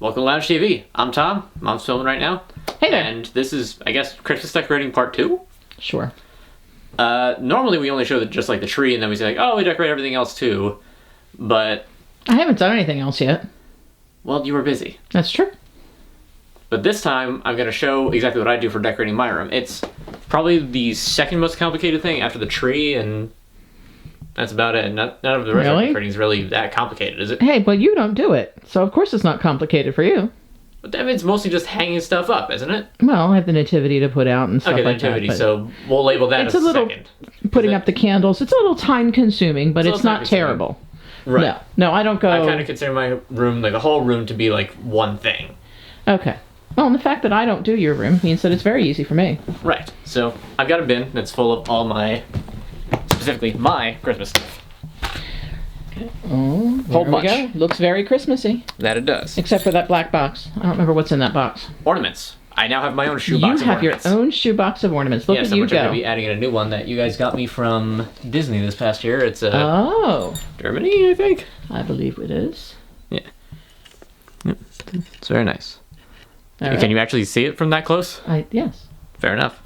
Welcome to Lounge TV. I'm Tom. Mom's filming right now. Hey there. And this is, I guess, Christmas decorating part 2? Sure. Normally we only show just like the tree and then we say like, oh, we decorate everything else too. But... I haven't done anything else yet. Well, you were busy. That's true. But this time, I'm going to show exactly what I do for decorating my room. It's probably the second most complicated thing after the tree, and that's about it. None of the rest of the decorating is really that complicated, is it? Hey, but you don't do it, so of course it's not complicated for you. But that means mostly just hanging stuff up, isn't it? Well, I have the nativity to put out and stuff like that. Okay, the nativity, so we'll label that as a second. Putting up the candles, it's a little time-consuming, but it's not terrible. Right. No, I don't go... I kind of consider my room, like the whole room, to be like one thing. Okay. Well, and the fact that I don't do your room means that it's very easy for me. Right. So, I've got a bin that's full of all my, specifically my Christmas stuff. Okay. Oh, Whole there we bunch. go. Looks very Christmassy. That it does. Except for that black box. I don't remember what's in that box. Ornaments. I now have my own shoebox of ornaments. You have your own shoebox of ornaments. Look at you go. I'm going to be adding in a new one that you guys got me from Disney this past year. It's Germany, I think. I believe it is. Yeah. Yep. It's very nice. Right. Can you actually see it from that close? Yes. Fair enough.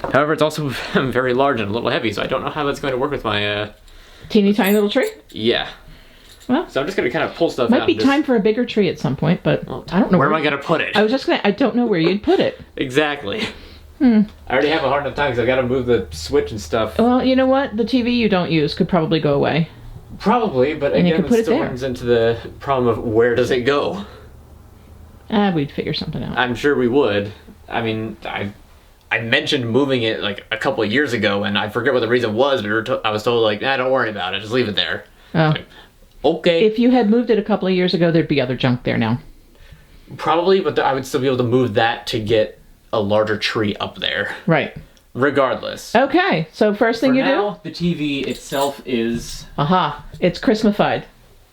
However, it's also very large and a little heavy, so I don't know how that's going to work with my... Teeny tiny little tree? Yeah. Well, so I'm just going to kind of pull stuff out. Might be time for a bigger tree at some point, but I don't know where am I going to put it? I don't know where you'd put it. Exactly. I already have a hard enough time because I've got to move the switch and stuff. Well, you know what? The TV you don't use could probably go away. Probably, but and again, it still runs into the problem of where does it go? We'd figure something out. I'm sure we would. I mean, I mentioned moving it like a couple of years ago, and I forget what the reason was, but I was told like, don't worry about it, just leave it there. Oh. Like, okay. If you had moved it a couple of years ago, there'd be other junk there now. Probably, but I would still be able to move that to get a larger tree up there. Right. Regardless. Okay, so first thing you do? The TV itself is... Aha, it's Christmasified.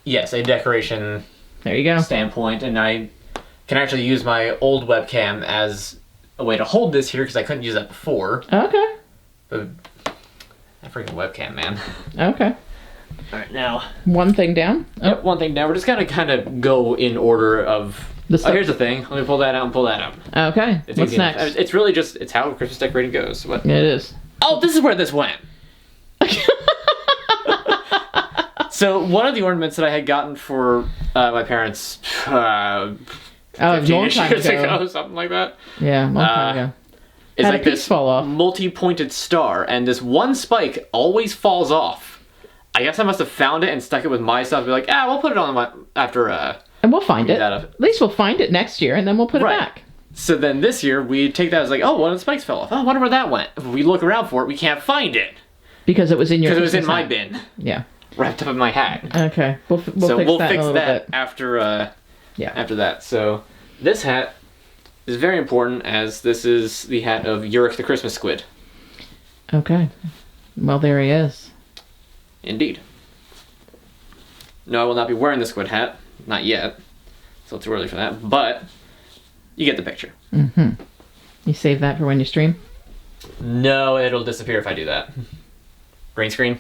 Yes, a decoration there you go. standpoint, and I can actually use my old webcam as a way to hold this here, because I couldn't use that before. Okay. But that freaking webcam, man. Okay. Alright, now... One thing down? Yep, one thing down. We're just going to kind of go in order of... here's the thing. Let me pull that out and pull that up. Okay. What's next? It's really just, it's how Christmas decorating goes. What? It is. Oh, this is where this went! So, one of the ornaments that I had gotten for my parents... 15 years ago, something like that. Yeah, a long time ago. It's like this fall off. multi-pointed star, and this one spike always falls off. I guess I must have found it and stuck it with my stuff and be like, we'll put it on after... and we'll find it. At least we'll find it next year, and then we'll put it back. So then this year, we take that as like, one of the spikes fell off. Oh, I wonder where that went. If we look around for it, we can't find it. Because it was in your... Because it was in my bin. Yeah. Wrapped up in my hat. Okay. We'll fix that after that. So this hat is very important, as this is the hat of Yurik the Christmas Squid. Okay. Well, there he is. Indeed. No, I will not be wearing the squid hat. Not yet. Still too early for that. But you get the picture. Mm-hmm. You save that for when you stream? No, it'll disappear if I do that. Green screen.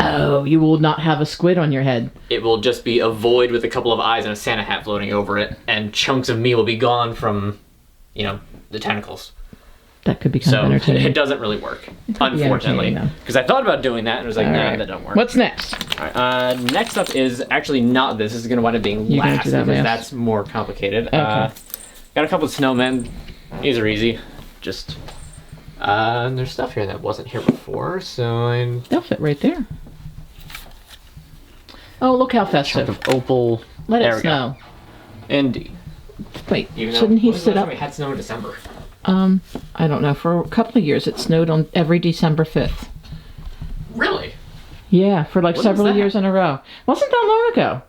Oh, you will not have a squid on your head. It will just be a void with a couple of eyes and a Santa hat floating over it, and chunks of me will be gone from, the tentacles. That could be kind of entertaining. So it doesn't really work, unfortunately. Because I thought about doing that, and it was like, that don't work. What's next? All right, next up is actually not this. This is going to wind up being last, because that's more complicated. Okay. Got a couple of snowmen. These are easy. Just, there's stuff here that wasn't here before, so they'll fit right there. Oh, look how festive. Chunk of opal. Let it snow. Indeed. Wait, shouldn't he sit up? We had snow in December. I don't know. For a couple of years, it snowed on every December 5th. Really? Yeah, for like several years in a row. Wasn't that long ago.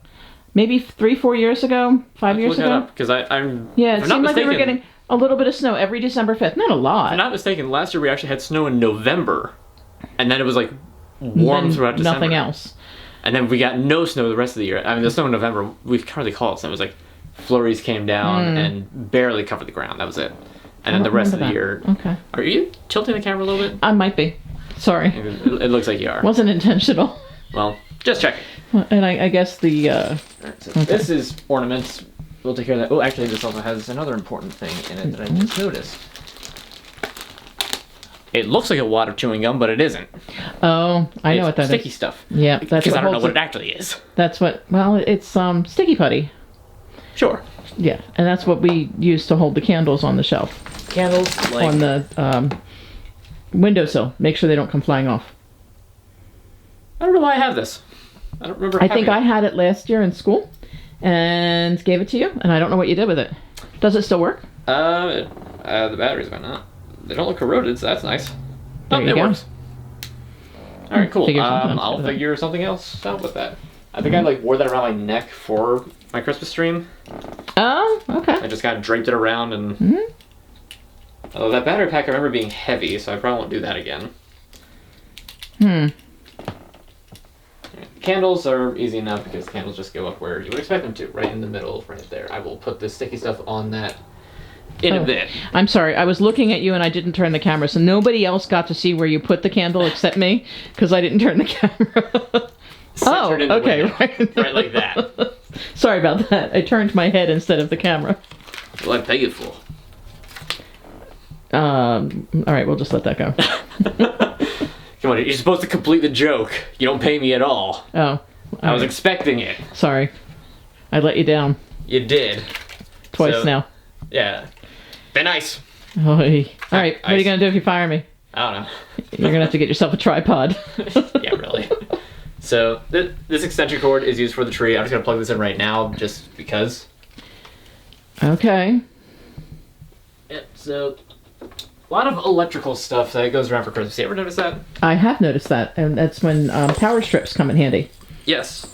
Maybe 3-4 years ago? 5 years ago? Because I'm... Yeah, it seemed like we were getting a little bit of snow every December 5th. Not a lot. If I'm not mistaken, last year we actually had snow in November. And then it was like warm throughout December. Nothing else. And then we got no snow the rest of the year. I mean, the snow in November, we can't really call it snow. It was like flurries came down and barely covered the ground. That was it. And then the rest of the year... Okay. Are you tilting the camera a little bit? I might be. Sorry. It looks like you are. Wasn't intentional. Well, just checking. And I guess the... Right, so this is ornaments. we'll take care of that. Oh, actually, this also has another important thing in it that I just noticed. It looks like a wad of chewing gum, but it isn't. Oh, I know what that is. Sticky stuff. Yeah, that's because I don't know what it actually is. That's what. Well, it's sticky putty. Sure. Yeah, and that's what we use to hold the candles on the shelf. Candles like... on the windowsill. Make sure they don't come flying off. I don't know why I have this. I don't remember. I think I had it last year in school, and gave it to you, and I don't know what you did with it. Does it still work? The batteries went out. They don't look corroded, so that's nice. There you go. Works. All right, cool. I'll figure something else out with that. I think I wore that around my neck for my Christmas stream. Oh, okay. I just kind of draped it around and. Oh, that battery pack I remember being heavy, so I probably won't do that again. Candles are easy enough because candles just go up where you would expect them to, right in the middle, right there. I will put this sticky stuff on that in a bit. I'm sorry, I was looking at you and I didn't turn the camera, so nobody else got to see where you put the candle except me, because I didn't turn the camera. Oh, okay, right. Right like that. Sorry about that. I turned my head instead of the camera. Well, I pay you for. All right, we'll just let that go. Come on, you're supposed to complete the joke. You don't pay me at all. Oh. I was expecting it. Sorry. I let you down. You did. Twice now. Yeah. Be nice. All right, what are you going to do if you fire me? I don't know. You're going to have to get yourself a tripod. Yeah, really. So, this extension cord is used for the tree. I'm just going to plug this in right now, just because. Okay. Yep, so... A lot of electrical stuff that goes around for Christmas. You ever notice that? I have noticed that, and that's when power strips come in handy. Yes.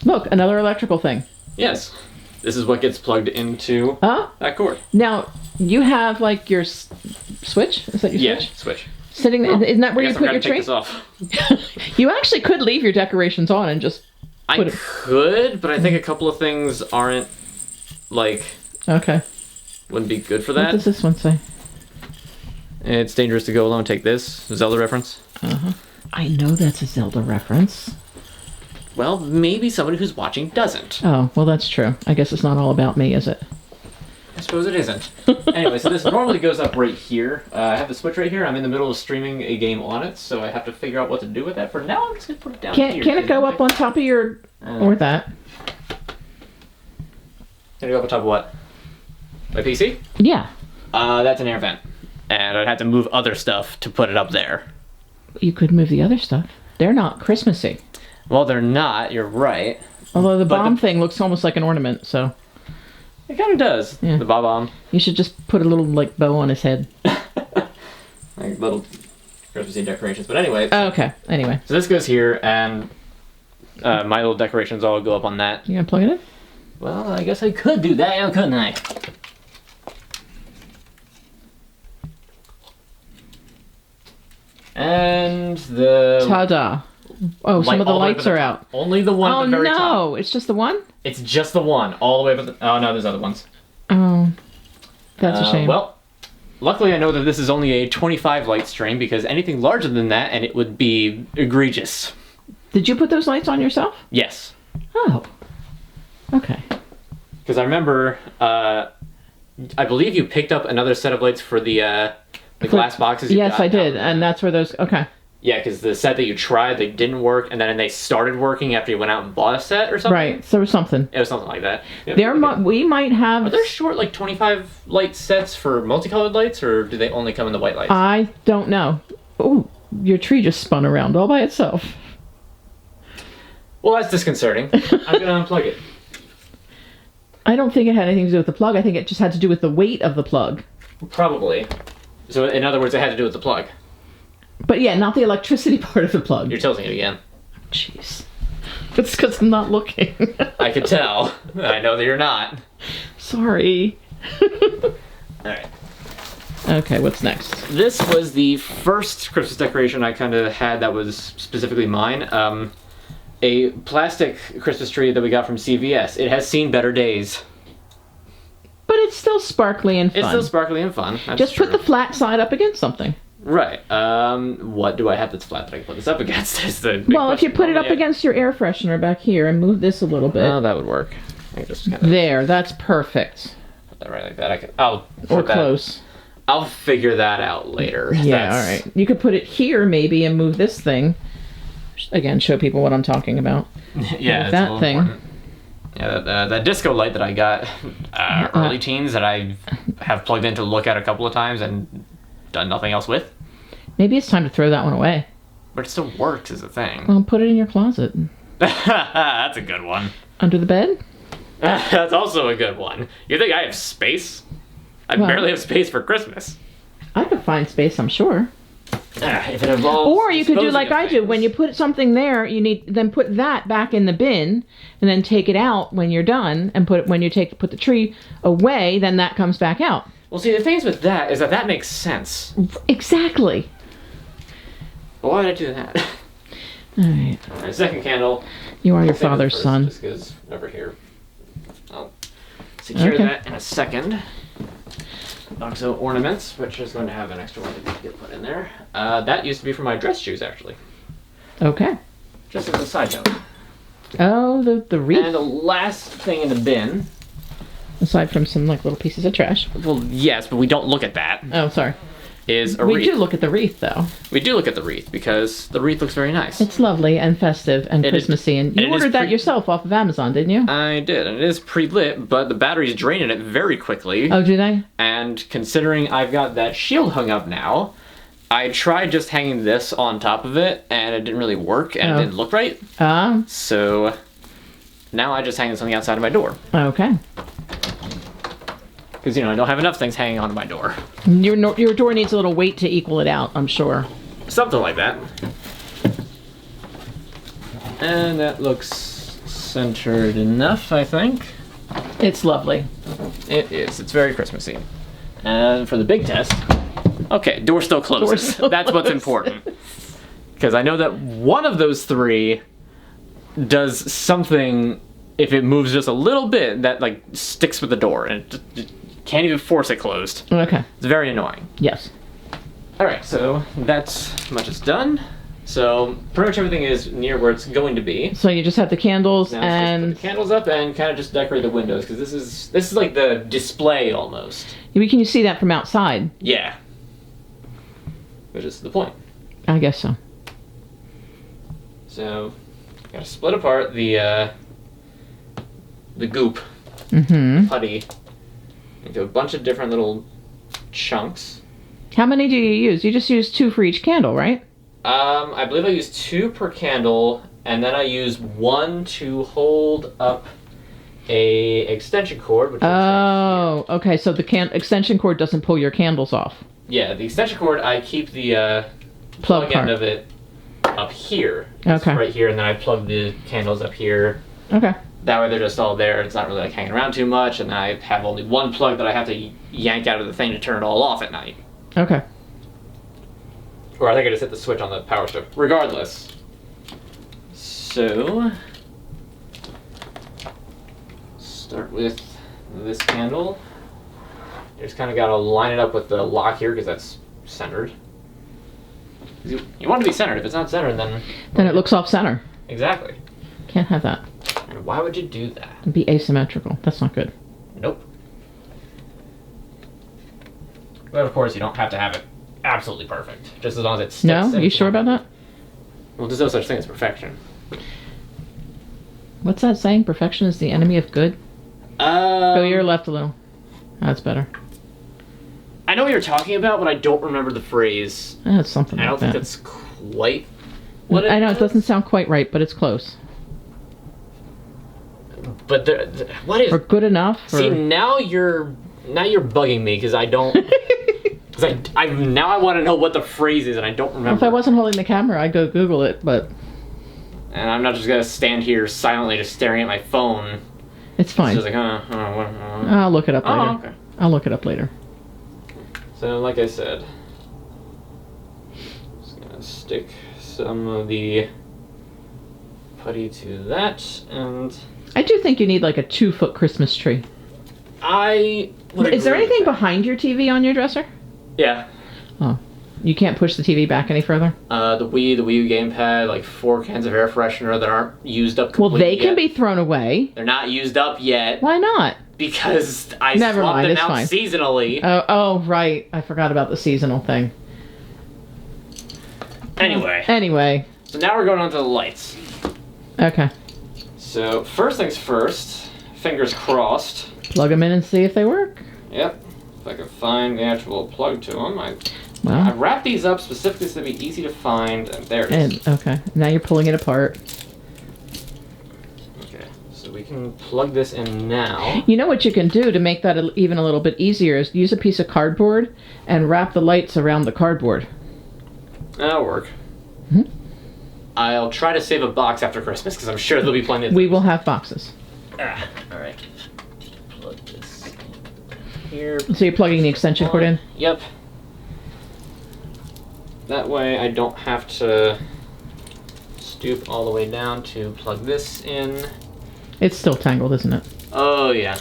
Look, another electrical thing. Yes. This is what gets plugged into that cord. Now, you have your switch? Is that your switch? Yeah, switch. Sitting, isn't that where you put your tree? Take this off. You actually could leave your decorations on and just put it... could, but I think a couple of things aren't, Okay. Wouldn't be good for that. What does this one say? It's dangerous to go alone. Take this. Zelda reference. I know that's a Zelda reference. Well, maybe somebody who's watching doesn't. Oh, well, that's true. I guess it's not all about me, is it? I suppose it isn't. Anyway, so this normally goes up right here. I have the switch right here. I'm in the middle of streaming a game on it, so I have to figure out what to do with that. For now, I'm just going to put it down here. Can it go up on top of your... or that? Can it go up on top of what? My PC? Yeah. That's an air vent. And I'd have to move other stuff to put it up there. You could move the other stuff. They're not Christmassy. Well, they're not. You're right. Although the bomb thing looks almost like an ornament, so... It kind of does. Yeah. The bomb. You should just put a little, bow on his head. Little Christmassy decorations. But anyway. Oh, okay. Anyway. So this goes here, and my little decorations all go up on that. You gonna plug it in? Well, I guess I could do that, couldn't I? And the... Ta-da. Oh, some of the lights are out. Only the one at the very top. Oh, no. It's just the one? It's just the one. All the way up. Oh, no, there's other ones. Oh. That's a shame. Well, luckily I know that this is only a 25 light stream, because anything larger than that, and it would be egregious. Did you put those lights on yourself? Yes. Oh. Okay. Because I remember, I believe you picked up another set of lights for the glass boxes. Yes, I did, and that's where those... Okay. Yeah, because the set that you tried, they didn't work, and then they started working after you went out and bought a set or something. Right, so there was something. It was something like that. Yeah, we might have... Are there short, 25 light sets for multicolored lights, or do they only come in the white lights? I don't know. Oh, your tree just spun around all by itself. Well, that's disconcerting. I'm going to unplug it. I don't think it had anything to do with the plug. I think it just had to do with the weight of the plug. Probably. So, in other words, it had to do with the plug. But yeah, not the electricity part of the plug. You're tilting it again. Jeez. It's because I'm not looking. I can tell. I know that you're not. Sorry. Alright. Okay, what's next? This was the first Christmas decoration I kind of had that was specifically mine. A plastic Christmas tree that we got from CVS. It has seen better days. But it's still sparkly and fun. It's still sparkly and fun. That's just true. Put the flat side up against something. Right. What do I have that's flat that I can put this up against? Is the big well, question. If you put it up against your air freshener back here and move this a little bit. Oh, that would work. I just kind of there. That's perfect. put that right like that. I'll or close. I'll figure that out later. Yeah, all right. You could put it here maybe and move this thing. Again, show people what I'm talking about. Yeah, that thing. Important. Yeah, that disco light that I got early teens that I have plugged in to look at a couple of times and done nothing else with. Maybe it's time to throw that one away. But it still works as a thing. Well, put it in your closet. That's a good one. Under the bed? That's also a good one. You think I have space? I barely have space for Christmas. I could find space, I'm sure. If it involves or you could do like I do. When you put something there, you need then put that back in the bin, and then take it out when you're done, and put the tree away. Then that comes back out. Well, see, the things with that is that makes sense. Exactly. But why did I do that? All right. Second candle. You are your father's son. Just because over here. I'll secure that in a second. Also ornaments, which is going to have an extra one to get put in there. That used to be for my dress shoes, actually. Okay. Just as a side note. Oh, the wreath. And the last thing in the bin. Aside from some like little pieces of trash. Well, yes, but we don't look at that. Oh, sorry. Is a wreath. We do look at the wreath, though. We do look at the wreath because the wreath looks very nice. It's lovely and festive and Christmassy. And you ordered that yourself off of Amazon, didn't you? I did, and it is pre-lit, but the batteries drain in it very quickly. Oh, do they? And considering I've got that shield hung up now, I tried just hanging this on top of it, and it didn't really work, and it didn't look right. So now I just hang something outside of my door. Okay. Because, I don't have enough things hanging onto my door. Your door needs a little weight to equal it out, I'm sure. Something like that. And that looks centered enough, I think. It's lovely. It is. It's very Christmassy. And for the big test... Okay, door still closes. That's what's important. Because I know that one of those three does something... If it moves just a little bit, that, sticks with the door. And it can't even force it closed. Okay. It's very annoying. Yes. Alright, so that's much is done. So pretty much everything is near where it's going to be. So you just have the candles now and... Just put the candles up and kind of just decorate the windows, because this is like the display almost. Can you see that from outside? Yeah. Which is the point. I guess so. So, gotta split apart the goop, putty, into a bunch of different little chunks. How many do you use? You just use 2 for each candle, right? I believe I use 2 per candle, and then I use 1 to hold up a extension cord. Which okay. So the extension cord doesn't pull your candles off. Yeah, the extension cord, I keep the plug end of it up here. Okay. Right here, and then I plug the candles up here. Okay. That way they're just all there. It's not really hanging around too much, and I have only one plug that I have to yank out of the thing to turn it all off at night. Okay. Or I think I just hit the switch on the power strip. Regardless. So, start with this candle. You just kind of got to line it up with the lock here because that's centered. You want it to be centered. If it's not centered, then it looks off center. Exactly. Can't have that. And why would you do that? It'd be asymmetrical. That's not good. Nope. But of course, you don't have to have it absolutely perfect. Just as long as it sticks. No? Are you sure about that? Well, there's no such thing as perfection. What's that saying? Perfection is the enemy of good? Go your left a little. That's better. I know what you're talking about, but I don't remember the phrase. That's something like that. I don't think that's quite what it I know is. It doesn't sound quite right, but it's close. But what is... Or good enough? See, now you're bugging me, because I don't... Because now I want to know what the phrase is, and I don't remember. Well, if I wasn't holding the camera, I'd go Google it, but... And I'm not just going to stand here silently just staring at my phone. It's fine. It's just like, I'll look it up later. Oh, okay. I'll look it up later. So, like I said, just going to stick some of the putty to that, and... I do think you need like a 2-foot Christmas tree. Is there anything behind your TV on your dresser? Yeah. Oh. You can't push the TV back any further? The Wii U gamepad, like 4 cans of air freshener that aren't used up completely. Well, they can yet. be thrown away. They're not used up yet. Why not? Because I swapped them out seasonally. Oh, right. I forgot about the seasonal thing. Anyway. So now we're going on to the lights. Okay. So first things first, fingers crossed. Plug them in and see if they work. Yep. If I can find the actual plug to them. I wrapped these up specifically so they'd be easy to find. And there it is. Okay. Now you're pulling it apart. Okay. So we can plug this in now. You know what you can do to make that even a little bit easier is use a piece of cardboard and wrap the lights around the cardboard. That'll work. Mm-hmm. I'll try to save a box after Christmas because I'm sure there'll be plenty of We will have boxes. Alright. Plug this in here. So you're plugging the extension cord in? Yep. That way I don't have to stoop all the way down to plug this in. It's still tangled, isn't it? Oh, yeah.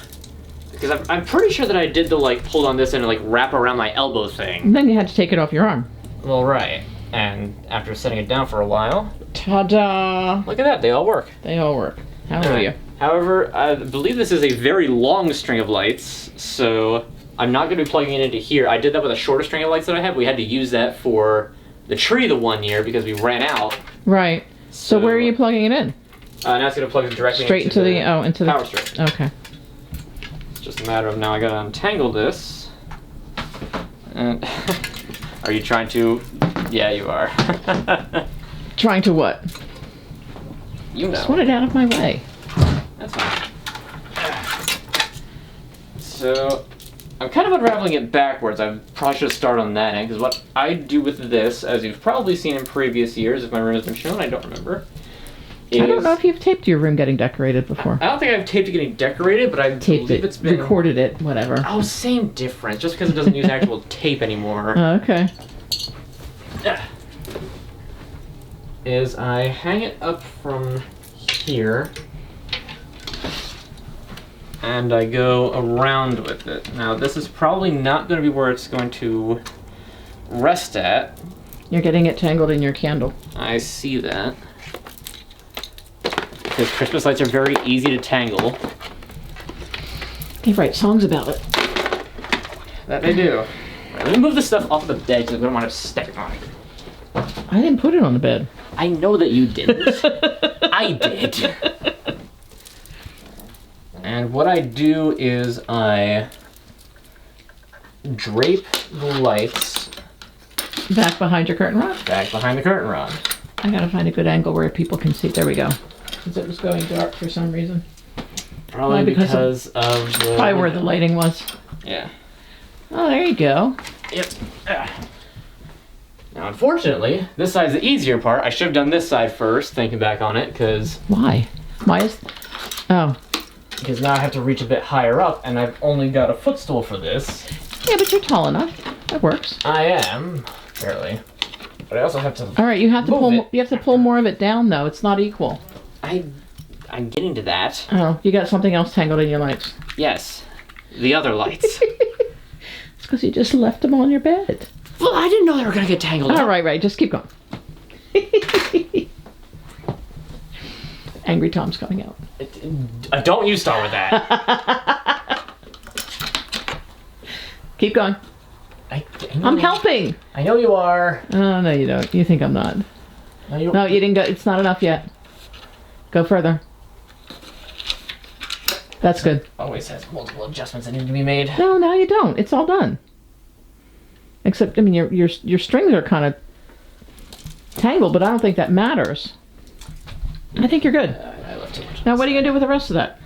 Because I'm pretty sure that I did the, pull on this and, wrap around my elbow thing. And then you had to take it off your arm. Well, right. And after setting it down for a while... Ta-da! Look at that, they all work. They all work. Hallelujah. However, I believe this is a very long string of lights, so I'm not going to be plugging it into here. I did that with a shorter string of lights that I had. We had to use that for the tree the one year because we ran out. Right. So where are you plugging it in? Now it's going to plug it directly straight into the power strip. Okay. It's just a matter of now I got to untangle this. And are you trying to? Yeah, you are. Trying to what? You know. Just want it out of my way. That's fine. So, I'm kind of unraveling it backwards. I probably should start on that end, because what I do with this, as you've probably seen in previous years, if my room has been shown, I don't remember. I don't know if you've taped your room getting decorated before. I don't think I've taped it getting decorated, but I taped believe it's been... recorded it, whatever. Oh, same difference, just because it doesn't use actual tape anymore. Oh, okay. Is I hang it up from here, and I go around with it. Now, this is probably not going to be where it's going to rest at. You're getting it tangled in your candle. I see that. Because Christmas lights are very easy to tangle. They write songs about it. That they do. Right, let me move this stuff off the bed because we don't want to stick on it. I didn't put it on the bed. I know that you didn't. I did. And what I do is I drape the lights back behind your curtain rod? Back behind the curtain rod. I gotta find a good angle where people can see. There we go. Since it was going dark for some reason. Probably because of the... Probably where the lighting was. Yeah. Oh, there you go. Yep. Now, unfortunately, this side's the easier part. I should have done this side first, thinking back on it, because... Why? Why is... Oh. Because now I have to reach a bit higher up, and I've only got a footstool for this. Yeah, but you're tall enough. That works. I am, barely. But I also have to... All right, you have to pull. You have to pull more of it down, though. It's not equal. I'm getting to that. Oh, you got something else tangled in your lights. Yes, the other lights. It's because you just left them on your bed. Well, I didn't know they were gonna get tangled up. All right, just keep going. Angry Tom's coming out. Don't you start with that. Keep going. I'm helping. I know you are. Oh, no, you don't. You think I'm not. No, you didn't go. It's not enough yet. Go further. That's good. Always has multiple adjustments that need to be made. No, now you don't. It's all done. Except, I mean, your strings are kind of tangled, but I don't think that matters. I think you're good. I left too much. Now, what are you going to do with the rest of that?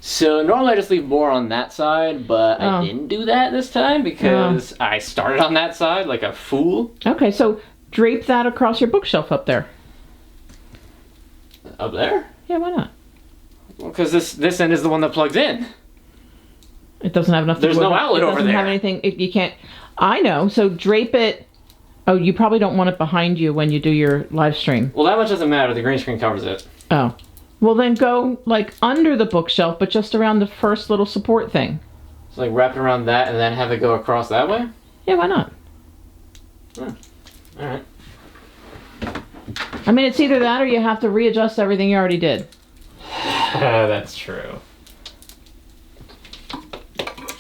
So, normally I just leave more on that side, but I didn't do that this time because I started on that side like a fool. Okay, so drape that across your bookshelf up there. Up there? Yeah, why not? Well, because this end is the one that plugs in. It doesn't have enough. There's no outlet over there. It doesn't have anything. You can't. I know. So drape it. Oh, you probably don't want it behind you when you do your live stream. Well, that much doesn't matter. The green screen covers it. Oh. Well, then go like under the bookshelf, but just around the first little support thing. So like wrap it around that and then have it go across that way? Yeah, why not? Hmm. Alright. I mean, it's either that or you have to readjust everything you already did. That's true.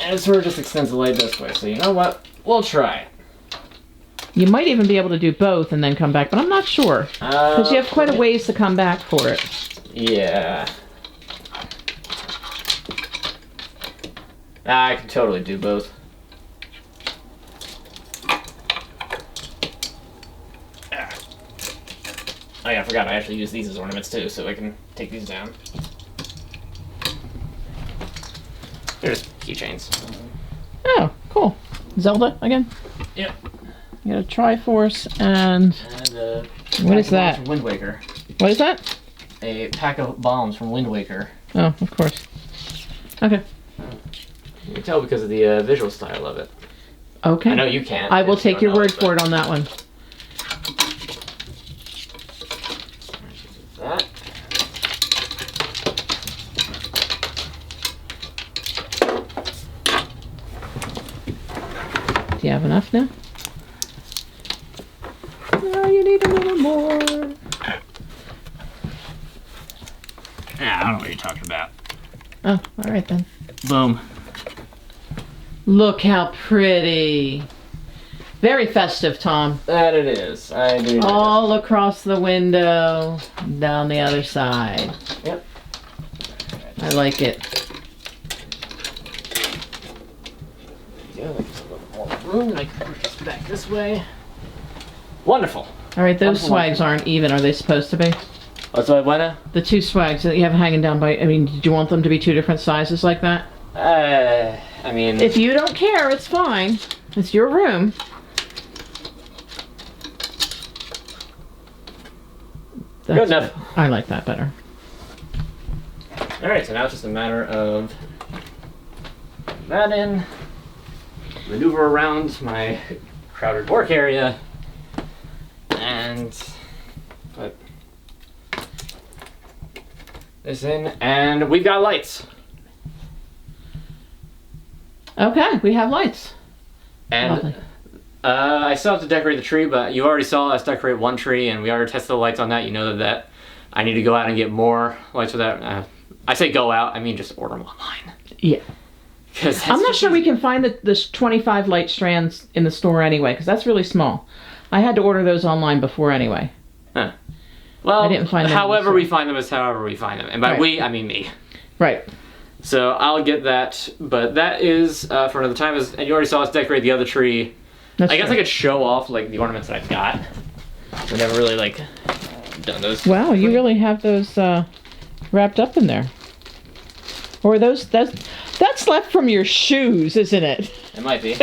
And it sort of just extends the light this way, so you know what? We'll try it. You might even be able to do both and then come back, but I'm not sure. Because you have quite a ways to come back for it. Yeah. I can totally do both. Oh yeah, I forgot I actually use these as ornaments too, so I can take these down. They're just keychains. Oh, cool. Zelda again? Yep. You got a Triforce and what is that? From Wind Waker. What is that? A pack of bombs from Wind Waker. Oh, of course. Okay. You can tell because of the visual style of it. Okay. I know you can't. I will take your word for it on that one. That. Do you have enough now? No, you need a little more. Yeah, I don't know what you're talking about. Oh, all right then. Boom. Look how pretty. Very festive, Tom. That it is. I do. All across the window, down the other side. Yep. I like it. Yeah, there's a little more room. I can push this back this way. Wonderful. All right, those swags aren't even. Are they supposed to be? What's my buena? The two swags that you have hanging down by. I mean, did you want them to be two different sizes like that? I mean. If you don't care, it's fine. It's your room. Good enough. I like that better. Alright, so now it's just a matter of that in, maneuver around my crowded work area, and put this in, and we've got lights. Okay, we have lights. And Lovely. I still have to decorate the tree, but you already saw us decorate one tree, and we already tested the lights on that. You know that I need to go out and get more lights for that. I say go out, I mean just order them online. Yeah. I'm not sure we can find the 25 light strands in the store anyway, because that's really small. I had to order those online before anyway. Huh. Well, I didn't find them however we find them is however we find them. And by right. we, I mean me. Right. So I'll get that, but that is for another time. And you already saw us decorate the other tree. That's I guess true. I could show off like the ornaments that I've got. I've never really like done those. Wow, you really have those wrapped up in there. Or that's left from your shoes, isn't it? It might be.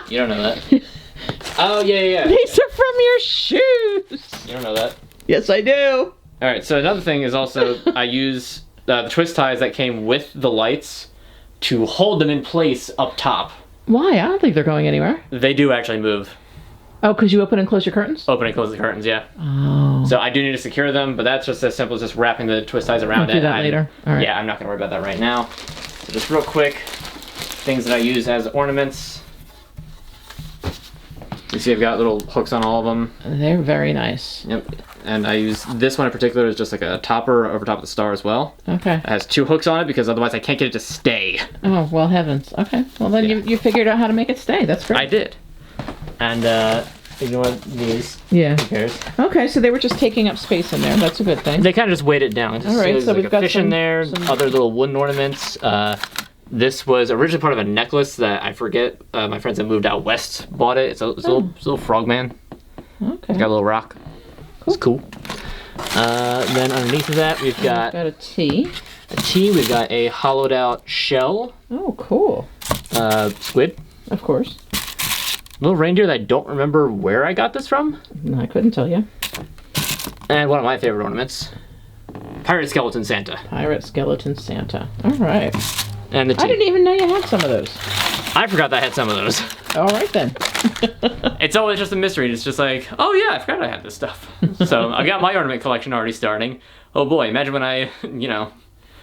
You don't know that. Oh yeah. These are from your shoes. You don't know that. Yes, I do. All right. So another thing is also I use the twist ties that came with the lights to hold them in place up top. Why? I don't think they're going anywhere. They do actually move. Oh, because you open and close your curtains? Open and close the curtains, yeah. Oh. So I do need to secure them, but that's just as simple as just wrapping the twist ties around it. Do that later. All right. Yeah, I'm not going to worry about that right now. So just real quick, things that I use as ornaments. You see I've got little hooks on all of them. They're very nice. Yep. And I use this one in particular as just like a topper over top of the star as well. Okay. It has two hooks on it because otherwise I can't get it to stay. Oh, well, heavens. Okay. Well, then you figured out how to make it stay. That's great. I did. And ignore these. Yeah. Who cares? Okay, so they were just taking up space in there. That's a good thing. They kind of just weighed it down. All right, There's so like we've a got fish in there, other little wooden ornaments. This was originally part of a necklace that I forget. My friends that moved out west bought it. It's a little frogman. Okay. It's got a little rock. It's cool. Then underneath of that, we've got a tea. We've got a hollowed out shell. Oh, cool. Squid. Of course. Little reindeer that I don't remember where I got this from. No, I couldn't tell you. And one of my favorite ornaments. Pirate Skeleton Santa. Pirate Skeleton Santa. All right. And the tea. I didn't even know you had some of those. I forgot that I had some of those. All right, then. It's always just a mystery. It's just like, oh yeah, I forgot I had this stuff. So I've got my ornament collection already starting. Oh boy, imagine when I,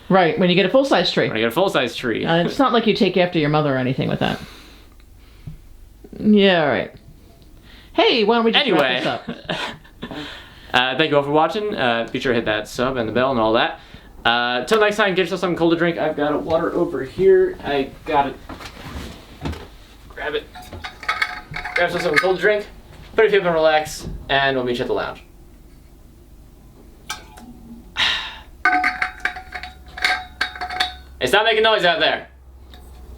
Right, when you get a full-size tree. when I get a full-size tree. It's not like you take after your mother or anything with that. Yeah, all right. Hey, why don't we just wrap Anyway, this up? thank you all for watching. Be sure to hit that sub and the bell and all that. Till next time, get yourself something cold to drink. I've got a water over here. I got it. Grab it. Grab yourself something cold to drink. Put your feet up and relax, and we'll meet you at the lounge. Hey, stop making noise out there.